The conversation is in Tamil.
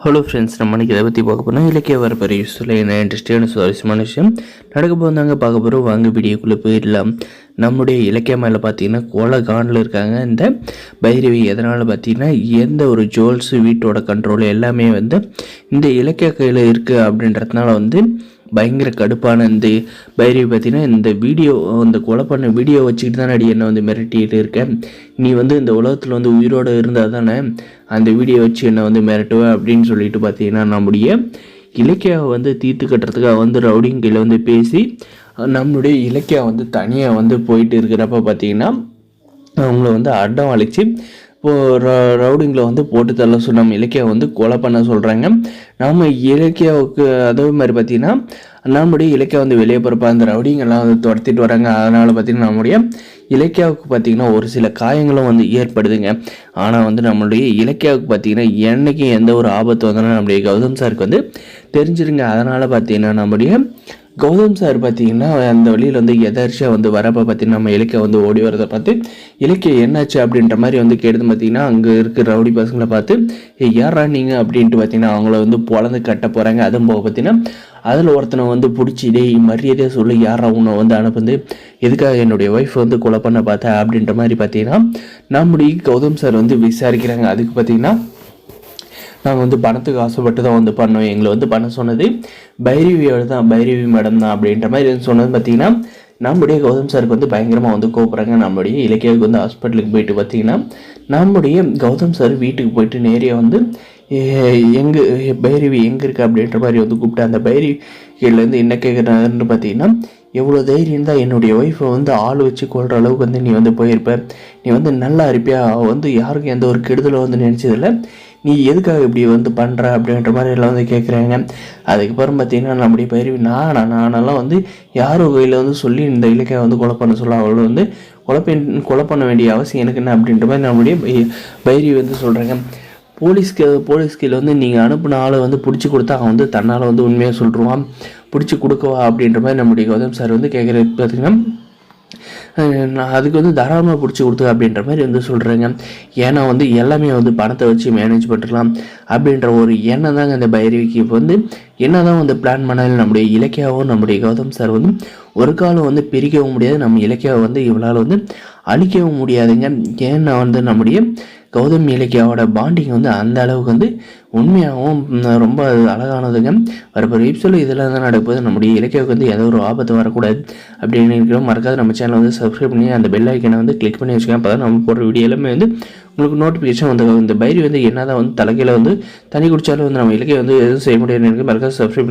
ஹலோ ஃப்ரெண்ட்ஸ், நம்ம இன்றைக்கி இதை பற்றி பார்க்க போகிறோம். இலக்கிய வரப்பெரிய யூஸ்ஃபுல்லாக என்ன இன்ட்ரெஸ்டிங்கான சுவாரஸ்யமான விஷயம் நடக்க போதாங்க பார்க்க போகிறோம். வாங்க வீடியோக்குள்ளே போயிடலாம். நம்முடைய இலக்கிய மேலே பார்த்தீங்கன்னா கொலை காண்டில் இருக்காங்க இந்த பைரவி. எதனால் பார்த்தீங்கன்னா எந்த ஒரு ஜுவல்ஸு வீட்டோட கண்ட்ரோல் எல்லாமே இந்த இலக்கிய கையில் இருக்குது அப்படின்றதுனால பயங்கர கடுப்பான இந்த பைரவி பார்த்தீங்கன்னா இந்த வீடியோ இந்த கொலை பண்ண வீடியோ வச்சுக்கிட்டு தான் அடி என்னை மிரட்டிகிட்டு இருக்கேன். நீ இந்த உலகத்தில் உயிரோடு இருந்தால் தானே அந்த வீடியோ வச்சு என்னை மிரட்டுவேன் அப்படின்னு சொல்லிட்டு பார்த்தீங்கன்னா நம்முடைய இலக்கியாவை தீர்த்து கட்டுறதுக்காக ரவுடிங் கையில் பேசி நம்மளுடைய இலக்கியா தனியாக போயிட்டு இருக்கிறப்ப பார்த்தீங்கன்னா அவங்கள அடம் அழிச்சு இப்போது ரவுடிங்கில் போட்டு தள்ள நம்ம இலக்கியா கொலை பண்ண சொல்கிறாங்க. நம்ம இலக்கியாவுக்கு அதே மாதிரி பார்த்திங்கன்னா நம்முடைய இலக்கியா வெளியே போகிறப்ப அந்த ரவுடிங்கெல்லாம் துரத்திட்டு வராங்க. அதனால் பார்த்திங்கன்னா நம்முடைய இலக்கியாவுக்கு பார்த்திங்கன்னா ஒரு சில காயங்களும் ஏற்படுதுங்க. ஆனால் நம்மளுடைய இலக்கியாவுக்கு பார்த்திங்கன்னா என்றைக்கும் எந்த ஒரு ஆபத்து வந்தாலும் நம்முடைய கௌதம் சாருக்கு தெரிஞ்சிருங்க. அதனால் பார்த்திங்கன்னா நம்முடைய கௌதம் சார் பார்த்திங்கன்னா அந்த வழியில் எதர்ச்சியாக வரப்போ பார்த்திங்கன்னா நம்ம இலக்கிய ஓடி வரதை பார்த்து இலக்கிய என்னாச்சு அப்படின்ற மாதிரி கேடுது. பார்த்திங்கன்னா அங்கே இருக்கிற ரவுடி பசங்களை பார்த்து யாரா நீங்கள் அப்படின்ட்டு பார்த்திங்கன்னா அவங்கள பொழந்து கட்ட போகிறாங்க. அதுவும் போக பார்த்திங்கன்னா அதில் ஒருத்தனை பிடிச்சி மரியாதையாக சொல்லி யாரா உன்னை அனுப்புந்து எதுக்காக என்னுடைய ஒய்ஃப் கொலை பண்ண பார்த்தேன் அப்படின்ற மாதிரி பார்த்திங்கன்னா நம்முடைய கௌதம் சார் விசாரிக்கிறாங்க. அதுக்கு பார்த்திங்கன்னா நாங்கள் பணத்துக்கு ஆசைப்பட்டு தான் பண்ணோம். எங்களை பண்ண சொன்னது பைரவியோடு தான், பைரவி மேடம் தான் அப்படின்ற மாதிரி சொன்னது பார்த்திங்கன்னா நம்முடைய கௌதம் சாருக்கு பயங்கரமாக கோப்புறாங்க. நம்முடைய இலக்கியாவுக்கு ஹாஸ்பிட்டலுக்கு போயிட்டு பார்த்திங்கன்னா நம்முடைய கௌதம் சார் வீட்டுக்கு போயிட்டு நேரியாக எங்கே பைரவி எங்கே இருக்குது அப்படின்ற மாதிரி கூப்பிட்டு அந்த பைரவிலேருந்து என்ன கேட்குறாருன்னு பார்த்தீங்கன்னா எவ்வளோ தைரியம் தான் என்னுடைய ஒய்ஃபை ஆள் வச்சு கொள்கிற அளவுக்கு நீ போயிருப்ப, நீ நல்லா இருப்பியா, யாருக்கும் எந்த ஒரு கெடுதலை நினச்சதில்லை, நீ எதுக்காக இப்படி பண்ணுற அப்படின்ற மாதிரி எல்லாம் கேட்குறாங்க. அதுக்கப்புறம் பார்த்தீங்கன்னா நம்முடைய பைரவி நானெல்லாம் யாரோ கையில் சொல்லி இந்த இலக்கிய கொலை பண்ண சொல்ல அவளை கொலை பண்ண வேண்டிய அவசியம் எனக்கு என்ன அப்படின்ற மாதிரி நம்முடைய பைரவி சொல்கிறாங்க. போலீஸ்கில் நீங்கள் அனுப்பின ஆளை பிடிச்சி கொடுத்தா அவன் தன்னால் உண்மையாக சொல்லிடுவான், பிடிச்சி கொடுக்கவா அப்படின்ற மாதிரி நம்முடைய கௌதம் சார் கேட்குறது பார்த்திங்கன்னா நான் அதுக்கு தாராளமாக பிடிச்சி கொடுத்து அப்படின்ற மாதிரி சொல்கிறேங்க. ஏன்னா எல்லாமே பணத்தை வச்சு மேனேஜ் பண்ணிடலாம் அப்படின்ற ஒரு எண்ணம் தாங்க இந்த பைரவிக்கு. இப்போ என்ன தான் பிளான் பண்ணாலும் நம்முடைய இலக்கியாவும் நம்முடைய கௌதம் சார் ஒரு காலம் பிரிக்கவும் முடியாது, நம்ம இலக்கியாவை இவளால் அழிக்கவும் முடியாதுங்க. ஏன்னா நம்முடைய கௌதம் இலக்கியாவோட பாண்டிங் அந்த அளவுக்கு உண்மையாகவும் ரொம்ப அழகானதுங்க. வரப்போகிற எபிசோடில் இதெல்லாம் தான் நடக்குது. நம்முடைய இலக்கியாவுக்கு எந்த ஒரு ஆபத்து வரக்கூடாது அப்படின்னு இருக்கிறோம். மறக்காத நம்ம சேனலை சப்ஸ்கிரைப் பண்ணி அந்த பெல் ஐக்கனை கிளிக் பண்ணி வச்சுக்கோங்க. அப்போ தான் நம்ம போடுற வீடியோ எல்லாமே உங்களுக்கு நோட்டிஃபிகேஷன் இந்த பைரவி என்ன தான் தலைக்கையில் தண்ணி குடித்தாலும் நம்ம இலக்கிய எதுவும் செய்ய முடியாதுன்னு மறக்காத சப்ஸ்கிரைப்